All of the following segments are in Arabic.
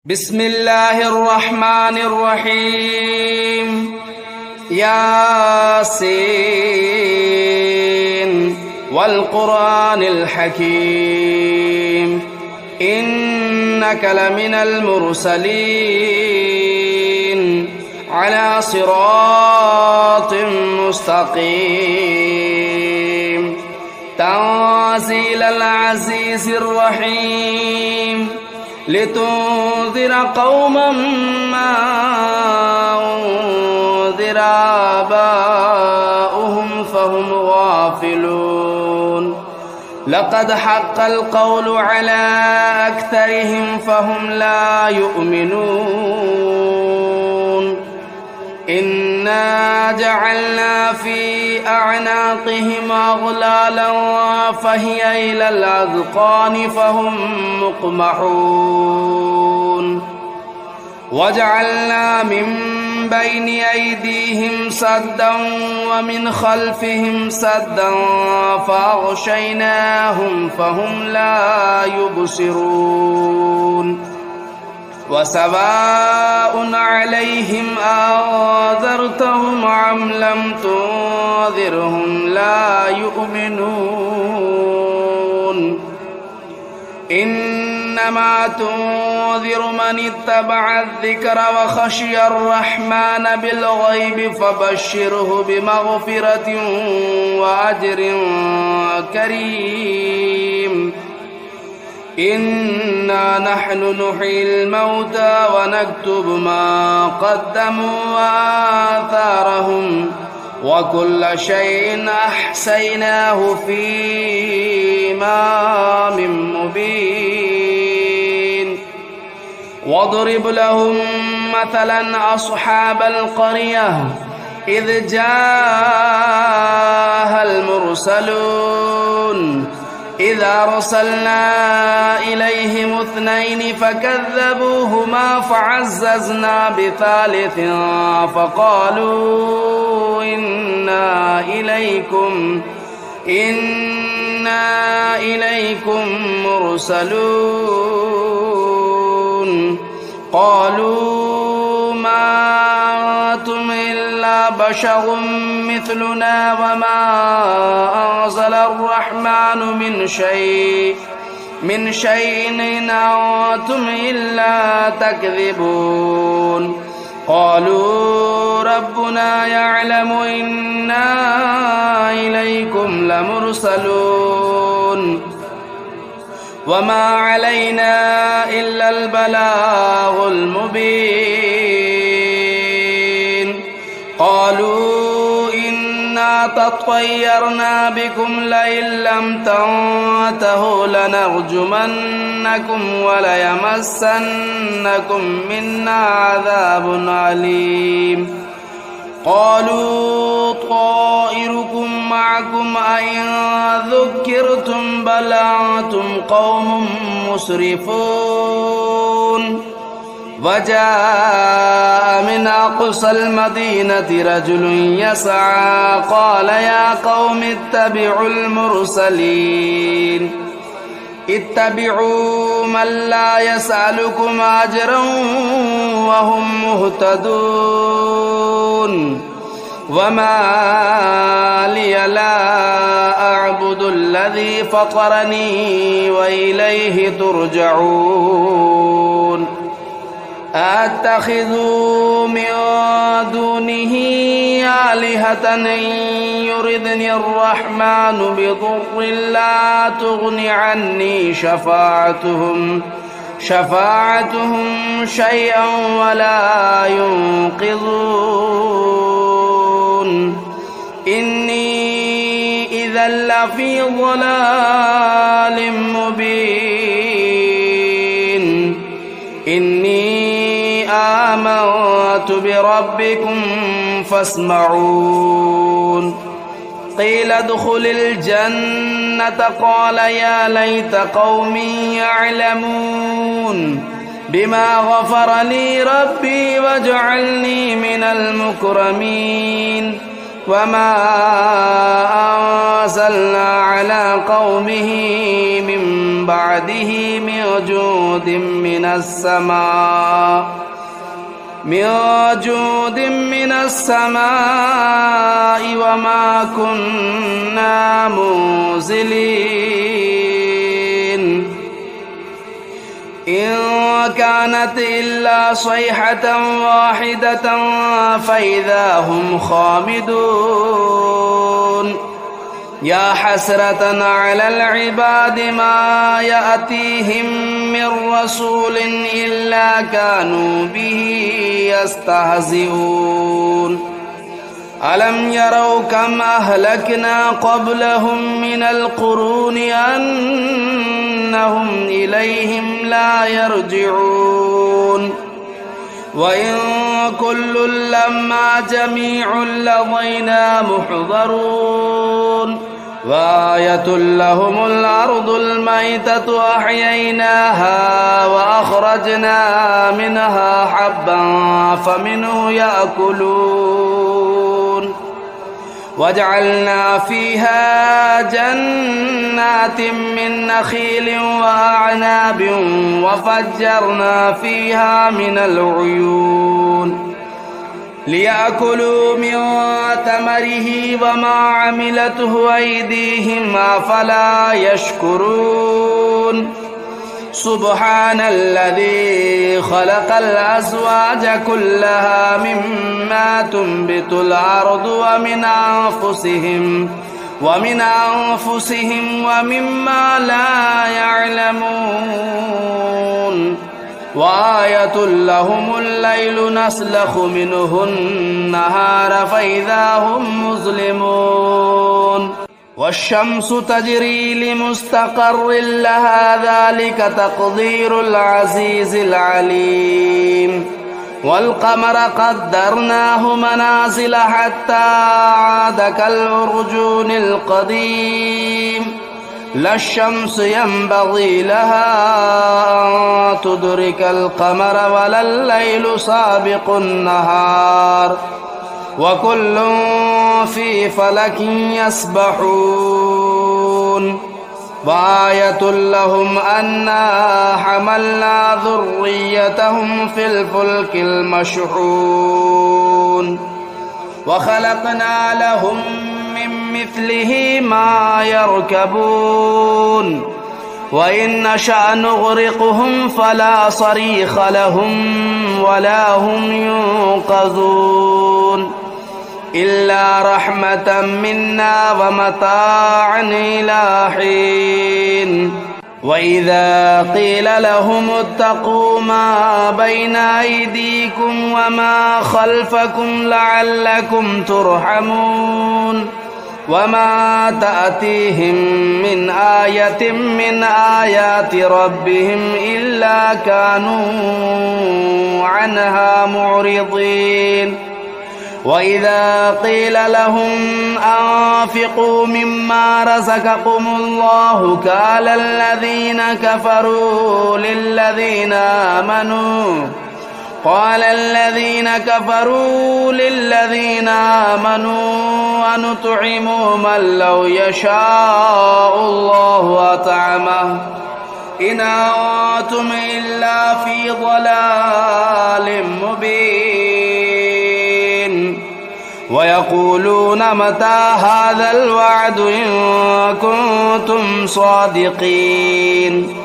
بسم الله الرحمن الرحيم. ياسين والقرآن الحكيم إنك لمن المرسلين على صراط مستقيم تنزيل العزيز الرحيم لتنذر قوما ما أنذر آباؤهم فهم غافلون لقد حق القول على أكثرهم فهم لا يؤمنون إنا جعلنا في أعناقهم أغلالا فهي إلى الأذقان فهم مقمحون وجعلنا من بين أيديهم سدا ومن خلفهم سدا فأغشيناهم فهم لا يبصرون وسواء عليهم أنذرتهم أم لم تنذرهم لا يؤمنون إنما تنذر من اتبع الذكر وخشي الرحمن بالغيب فبشره بمغفرة وأجر كريم إنا نحن نحيي الموتى ونكتب ما قدموا وآثارهم وكل شيء أحصيناه في إمام مبين واضرب لهم مثلا أصحاب القرية إذ جاءها المرسلون إذ أرسلنا إليهم اثنين فكذبوهما فعززنا بثالث فقالوا إنا إليكم مرسلون قالوا ما أنتم إلا بشر مثلنا وما أنزل الرحمن من شيء إن أنتم إلا تكذبون قالوا ربنا يعلم إنا إليكم لمرسلون وما علينا إلا البلاغ المبين قالوا إنا تطيرنا بكم لئن لم تنتهوا لنرجمنكم وليمسنكم منا عذاب أليم قالوا طائركم معكم أئن ذكرتم بل أنتم قوم مسرفون وجاء من أقصى المدينة رجل يسعى قال يا قوم اتبعوا المرسلين اتبعوا من لا يسألكم أجرا وهم مهتدون وما لي لا أعبد الذي فطرني وإليه ترجعون أتخذوا من دونه آلهة إن يردني الرحمن بضر لا تغن عني شفاعتهم شيئا ولا ينقذون إني إذا لفي ضلال مبين إني آمنت بربكم فاسمعون قيل ادخل الجنة قال يا ليت قومي يعلمون بما غفر لي ربي وجعلني من المكرمين وما أنزلنا على قومه من بعده من جود من السماء وما كنا منزلين إن كانت إلا صيحة واحدة فإذا هم خامدون يا حسرة على العباد ما يأتيهم من رسول إلا كانوا به يستهزئون ألم يروا كم أهلكنا قبلهم من القرون أنهم إليهم لا يرجعون وإن كل لما جميع لدينا محضرون وآية لهم الأرض الميتة أحييناها وأخرجنا منها حبا فمنه يأكلون وجعلنا فيها جنات من نخيل وأعناب وفجرنا فيها من العيون ليأكلوا من ثمره وما عملته أيديهم أفلا يشكرون سبحان الذي خلق الأزواج كلها مما تنبت الأرض ومن أنفسهم ومما لا يعلمون وآية لهم الليل نسلخ منه النهار فإذا هم مظلمون والشمس تجري لمستقر لها ذلك تقدير العزيز العليم والقمر قدرناه منازل حتى عاد كالعرجون القديم لا الشمس ينبغي لها أن تدرك القمر ولا الليل سابق النهار وكل في فلك يسبحون وآية لهم أنا حملنا ذريتهم في الفلك المشحون وخلقنا لهم من مثله ما يركبون وإن نشأ نغرقهم فلا صريخ لهم ولا هم ينقذون إلا رحمة منا ومتاعا إلى حين وإذا قيل لهم اتقوا ما بين أيديكم وما خلفكم لعلكم ترحمون وما تأتيهم من آية من آيات ربهم إلا كانوا عنها معرضين وإذا قيل لهم أنفقوا مما رزقكم الله قال الذين كفروا للذين آمنوا أنطعم من لو يشاء الله أطعمه إن أنتم إلا في ضلال مبين ويقولون متى هذا الوعد إن كنتم صادقين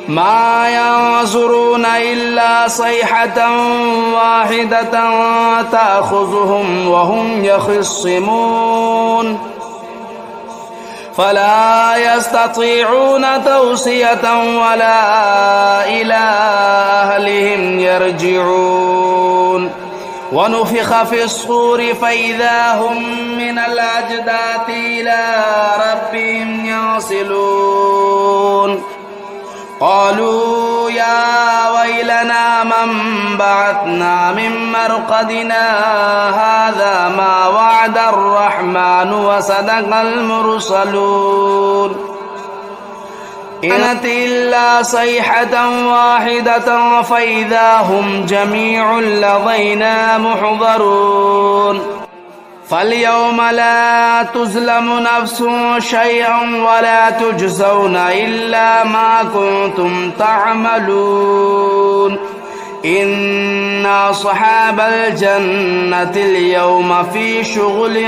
ما ينظرون إلا صيحة واحدة تأخذهم وهم يخصمون فلا يستطيعون توصية ولا إلى أهلهم يرجعون ونفخ في الصور فإذا هم من الأجداث إلى ربهم ينسلون قالوا يا ويلنا من بعثنا من مرقدنا هذا ما وعد الرحمن وصدق المرسلون إن كانت إلا صيحة واحدة فإذا هم جميع لدينا محضرون فاليوم لا تظلم نفس شيئا ولا تجزون إلا ما كنتم تعملون إن أصحاب الجنة اليوم في شغل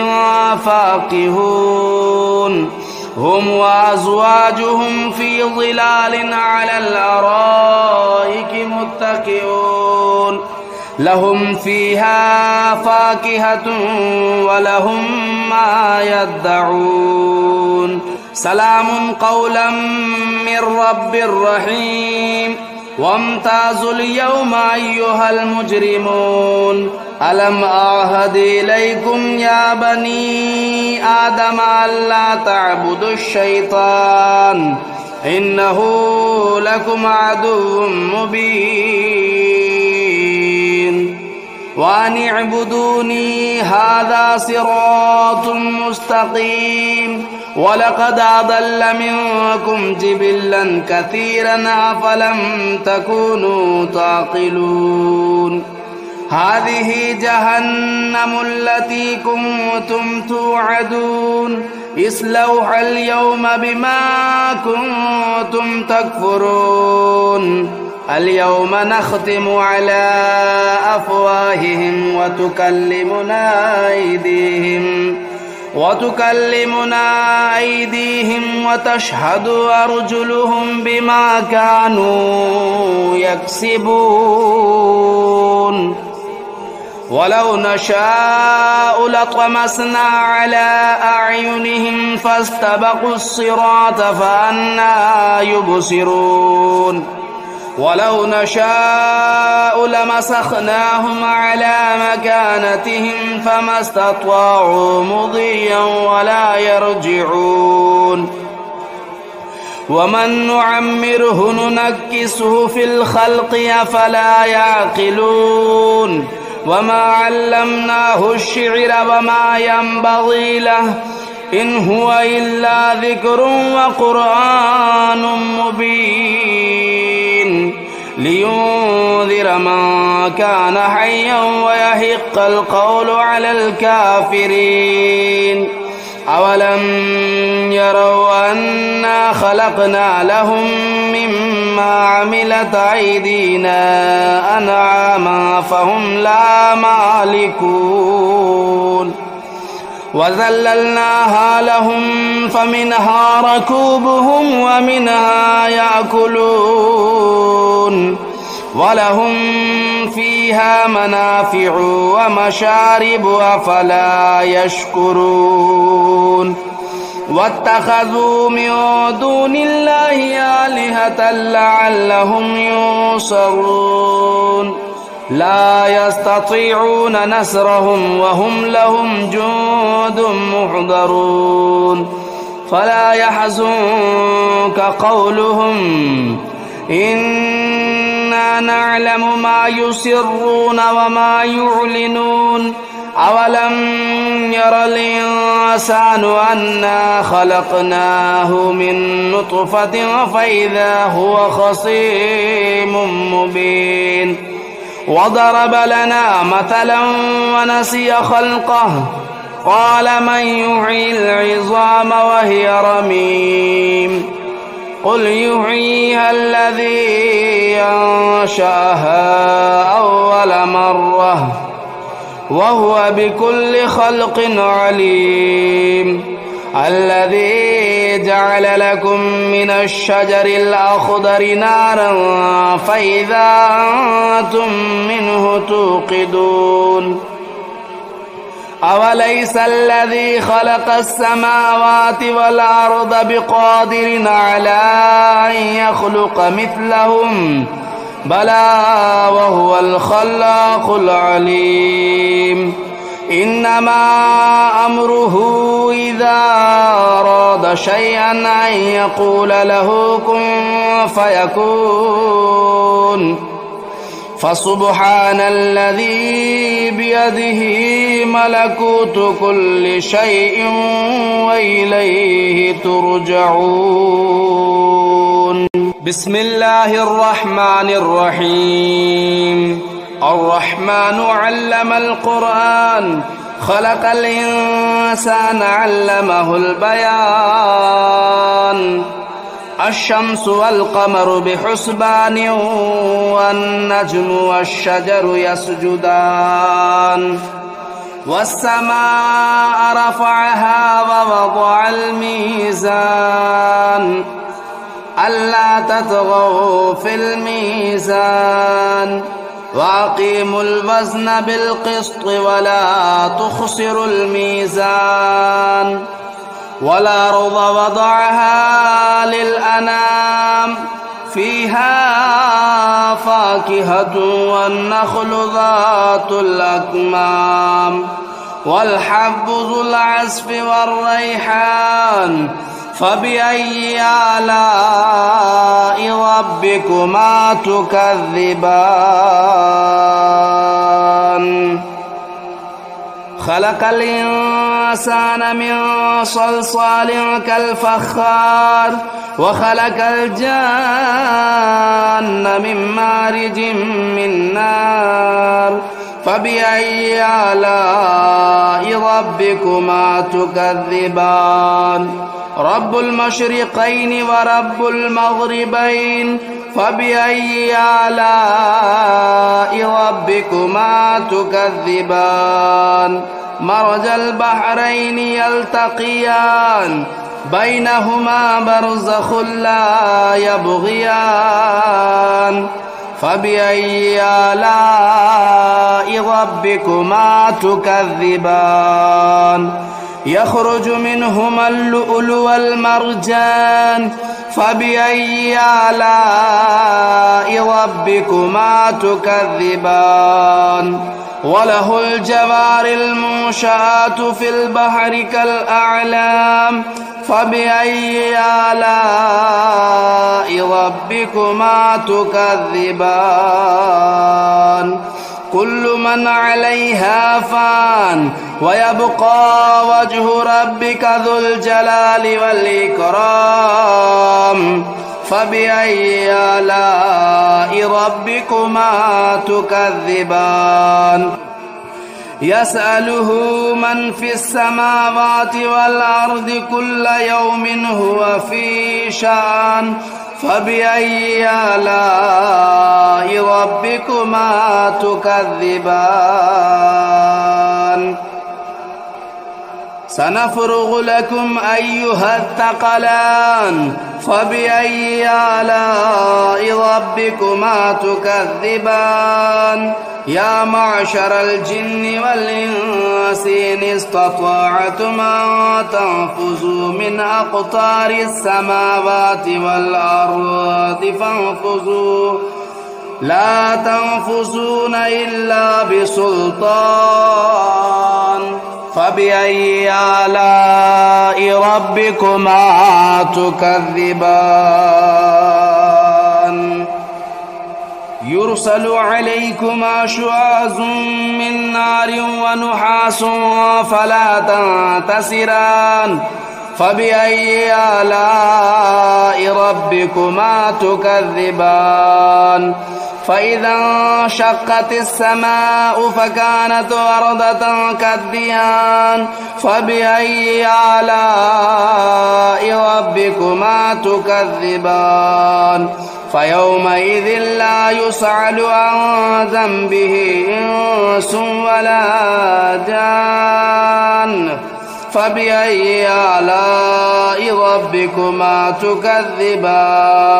فاكهون هم وأزواجهم في ظلال على الأرائك متكئون لهم فيها فاكهة ولهم ما يدعون سلام قولا من رب رحيم وامتازوا اليوم أيها المجرمون ألم أعهد إليكم يا بني آدم ألا تعبدوا الشيطان إنه لكم عدو مبين وأن اعبدوني هذا صراط مستقيم ولقد أضل منكم جبلا كثيرا أفلم تكونوا تعقلون هذه جهنم التي كنتم توعدون اصلوها اليوم بما كنتم تكفرون اليوم نختم على أفواههم وتكلمنا أيديهم وتشهد أرجلهم بما كانوا يكسبون ولو نشاء لطمسنا على أعينهم فاستبقوا الصراط فأنى يبصرون ولو نشاء لمسخناهم على مكانتهم فما استطاعوا مضيا ولا يرجعون ومن نعمره ننكسه في الخلق أفلا يعقلون وما علمناه الشعر وما ينبغي له إن هو إلا ذكر وقرآن مبين لينذر من كان حيا ويحق القول على الكافرين أولم يروا أنا خلقنا لهم مما عملت أيدينا أنعاما فهم لا مالكون وذللناها لهم فمنها ركوبهم ومنها يأكلون ولهم فيها منافع ومشارب أفلا يشكرون واتخذوا من دون الله آلهة لعلهم ينصرون لا يستطيعون نصرهم وهم لهم جند محضرون فلا يحزنك قولهم إنا نعلم ما يسرون وما يعلنون أولم ير الإنسان أنا خلقناه من نطفة فإذا هو خصيم مبين وضرب لنا مثلا ونسي خلقه قال من يحيي العظام وهي رميم قل يحييها الذي أنشأها أول مرة وهو بكل خلق عليم الذي جعل لكم من الشجر الأخضر نارا فإذا أنتم منه توقدون أوليس الذي خلق السماوات والأرض بقادر على أن يخلق مثلهم بلى وهو الخلاق العليم إنما أمره إذا أراد شيئا أن يقول له كن فيكون فسبحان الذي بيده ملكوت كل شيء وإليه ترجعون بسم الله الرحمن الرحيم الرحمن علم القرآن خلق الإنسان علمه البيان الشمس والقمر بحسبان والنجم والشجر يسجدان والسماء رفعها ووضع الميزان ألا تطغوا في الميزان وأقيموا الوزن بالقسط ولا تخسروا الميزان والأرض وضعها للأنام فيها فاكهة والنخل ذات الأكمام والحب ذو العصف والريحان فبأي آلاء ربكما تكذبان خلق الإنسان من صلصال كالفخار وخلق الجان من مارج من نار فبأي آلاء ربكما تكذبان رب المشرقين ورب المغربين فبأي آلاء ربكما تكذبان مرج البحرين يلتقيان بينهما برزخ لا يبغيان فبأي آلاء ربكما تكذبان يخرج منهما اللؤلؤ والمرجان فبأي آلاء ربكما تكذبان وله الجوار المنشآت في البحر كالأعلام فبأي آلاء ربكما تكذبان كل من عليها فان ويبقى وجه ربك ذو الجلال والإكرام فبأي آلاء ربكما تكذبان يسأله من في السماوات والأرض كل يوم هو في شأن فبأي آلاء ربكما تكذبان سنفرغ لكم أيها الثقلان فبأي آلاء ربكما تكذبان يا معشر الجن والإنس إن استطعتم أن تنفذوا من أقطار السماوات والأرض فانفذوا لا تنفذون إلا بسلطان فبأي آلاء ربكما تكذبان يرسل عليكما شواظ من نار ونحاس فلا تنتصران فبأي آلاء ربكما تكذبان فإذا انشقت السماء فكانت وردة كالدهان فبأي آلاء ربكما تكذبان فيومئذ لا يسأل عن ذنبه إنس ولا جان فبأي آلاء ربكما تكذبان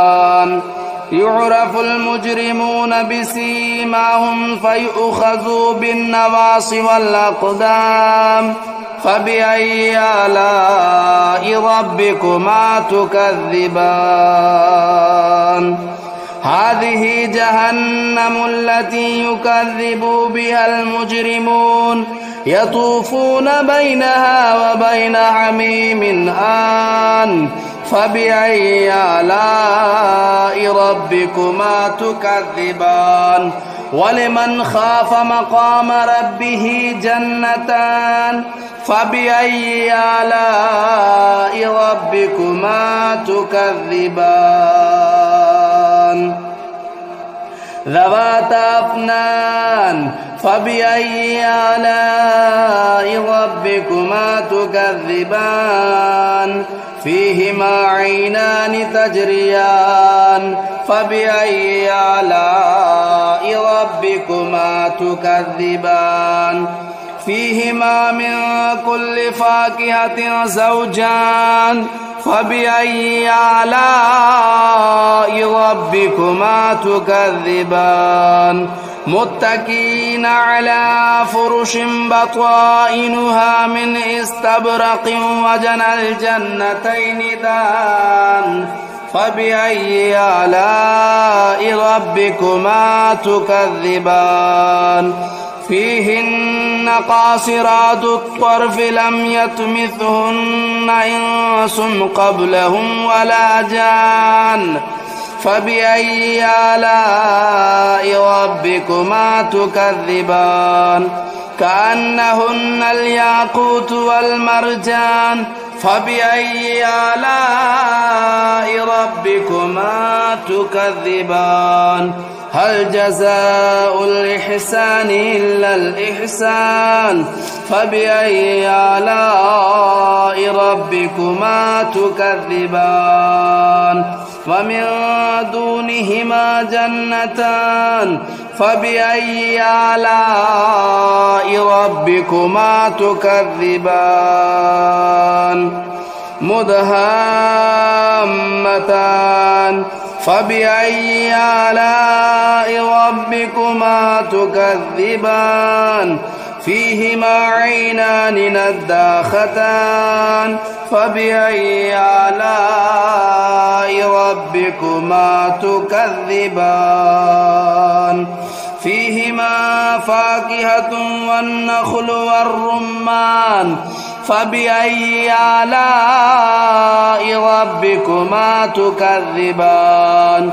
يعرف المجرمون بسيماهم فيؤخذوا بالنواصي والأقدام فبأي آلاء ربكما تكذبان هذه جهنم التي يكذب بها المجرمون يطوفون بينها وبين حميم آن فبأي آلاء ربكما تكذبان ولمن خاف مقام ربه جنتان فبأي آلاء ربكما تكذبان ذواتا أفنان فبأي آلاء ربكما تكذبان فيهما عينان تجريان فبأي آلاء ربكما تكذبان فيهما من كل فاكهة زوجان فبأي آلاء ربكما تكذبان متكئين على فرش بطائنها من استبرق وجنى الجنتين دان فبأي آلاء ربكما تكذبان فيهن قاصرات الطرف لم يطمثهن إنس قبلهم ولا جان فبأي آلاء ربكما تكذبان كأنهن الياقوت والمرجان فبأي آلاء ربكما تكذبان هل جزاء الإحسان إلا الإحسان فبأي آلاء ربكما تكذبان ومن دونهما جنتان فبأي آلاء ربكما تكذبان مدهامتان فبأي آلاء ربكما تكذبان فيهما عينان نضاختان فبأي آلاء ربكما تكذبان فيهما فاكهة والنخل والرمان فبأي آلاء ربكما تكذبان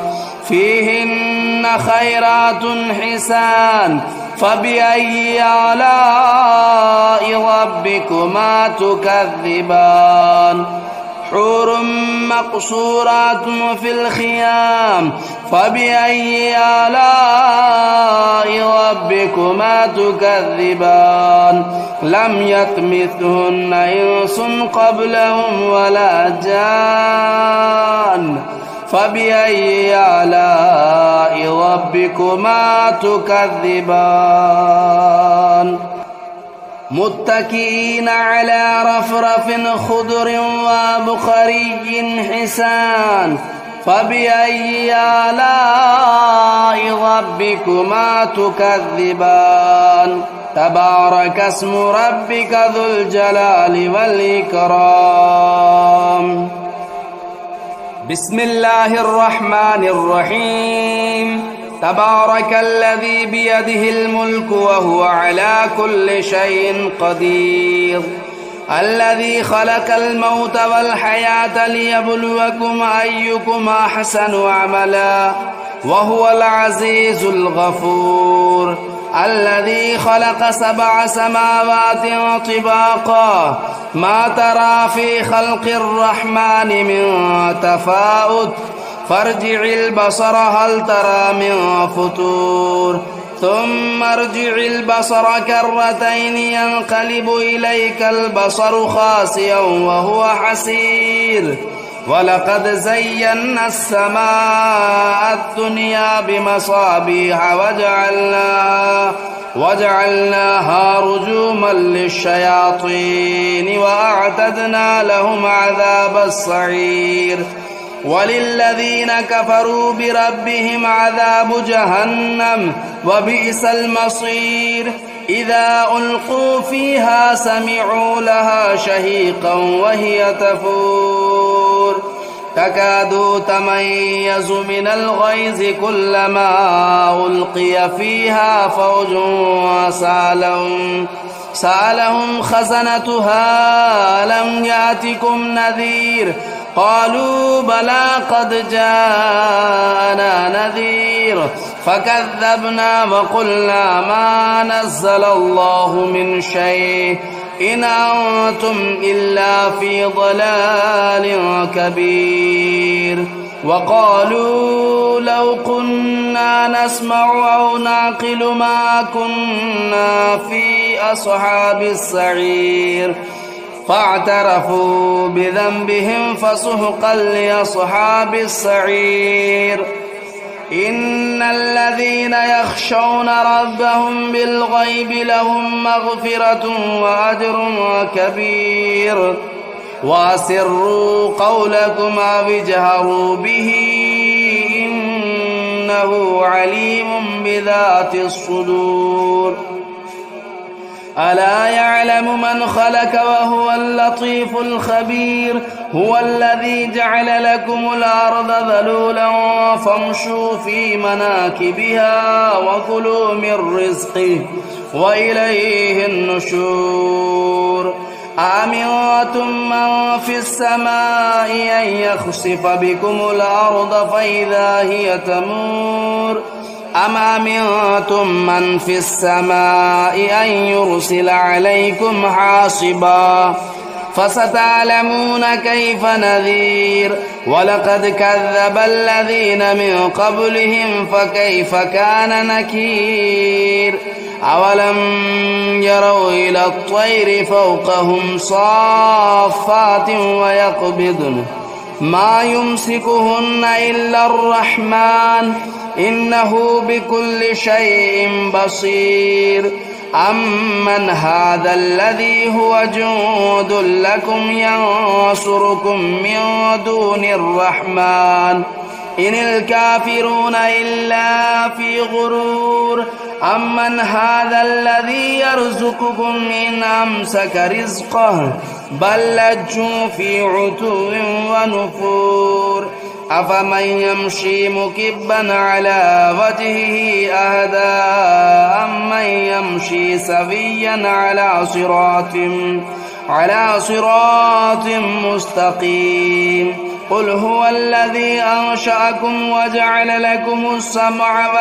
فيهن خيرات حسان فبأي آلاء ربكما تكذبان حور مقصورات في الخيام فبأي آلاء ربكما تكذبان لم يطمثهن إنس قبلهم ولا جان فبأي آلاء ربكما تكذبان متكئين على رفرف خضر وبخري حسان فبأي آلاء ربكما تكذبان تبارك اسم ربك ذو الجلال والإكرام بسم الله الرحمن الرحيم تبارك الذي بيده الملك وهو على كل شيء قدير الذي خلق الموت والحياة ليبلوكم أيكم أحسن عملا وهو العزيز الغفور الذي خلق 7 سماوات طباقا ما ترى في خلق الرحمن من تفاوت فارجع البصر هل ترى من فطور ثم ارجع البصر كرتين ينقلب إليك البصر خاسئا وهو حسير ولقد زينا السماء الدنيا بمصابيح وجعلناها رجوما للشياطين وأعتدنا لهم عذاب السعير وللذين كفروا بربهم عذاب جهنم وبئس المصير إذا ألقوا فيها سمعوا لها شهيقا وهي تفور تكاد تميز من الغيظ كلما ألقي فيها فوج سألهم خزنتها ألم يأتكم نذير قالوا بلى قد جاءنا نذير فكذبنا وقلنا ما نزل الله من شيء إن أنتم إلا في ضلال كبير وقالوا لو كنا نسمع أو نعقل ما كنا في أصحاب السعير فاعترفوا بذنبهم فسحقا لأصحاب السعير. إن الذين يخشون ربهم بالغيب لهم مغفرة وأجر كبير. وأسروا قولكم أو اجهروا به إنه عليم بذات الصدور. ألا يعلم من خلق وهو اللطيف الخبير. هو الذي جعل لكم الأرض ذلولا فامشوا في مناكبها وكلوا من رزقه وإليه النشور. أأمنتم من في السماء أن يخسف بكم الأرض فإذا هي تمور أم أمنتم من في السماء أن يرسل عليكم حاصبا فستعلمون كيف نذير. ولقد كذب الذين من قبلهم فكيف كان نكير. أولم يروا إلى الطير فوقهم صافات ويقبضن ما يمسكهن إلا الرحمن إنه بكل شيء بصير. أمن هذا الذي هو جند لكم ينصركم من دون الرحمن إن الكافرون إلا في غرور. أمن هذا الذي يرزقكم إن أمسك رزقه بل لجوا في عتو ونفور. أفمن يمشي مكبا على وجهه أهدى أمن يمشي سويا على صراط مستقيم. قل هو الذي أنشأكم وجعل لكم السمع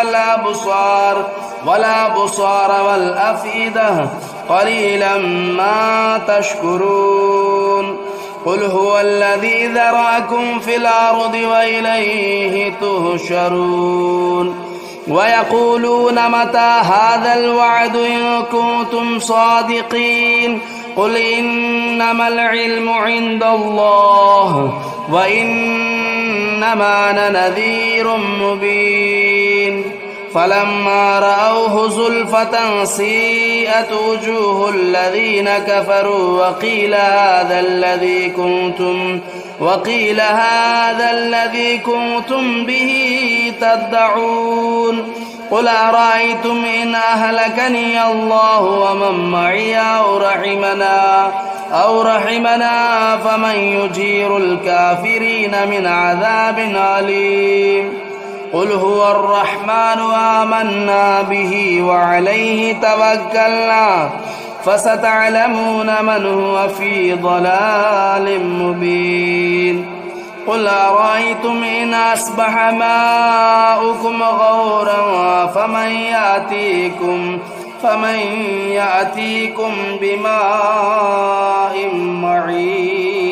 والأبصار والأفئدة قليلا ما تشكرون. قل هو الذي ذرأكم في الأرض وإليه تهشرون. ويقولون متى هذا الوعد إن كنتم صادقين. قل إنما العلم عند الله وإنما أنا نذير مبين. فلما رأوه زلفة سيئت وجوه الذين كفروا وقيل هذا الذي كنتم به تدعون. قل أرأيتم إن أهلكني الله ومن معي أو رحمنا فمن يجير الكافرين من عذاب أليم. قل هو الرحمن آمنا به وعليه توكلنا فستعلمون من هو في ضلال مبين. قل أرأيتم إن أصبح ماؤكم غورا فمن يأتيكم بماء معين.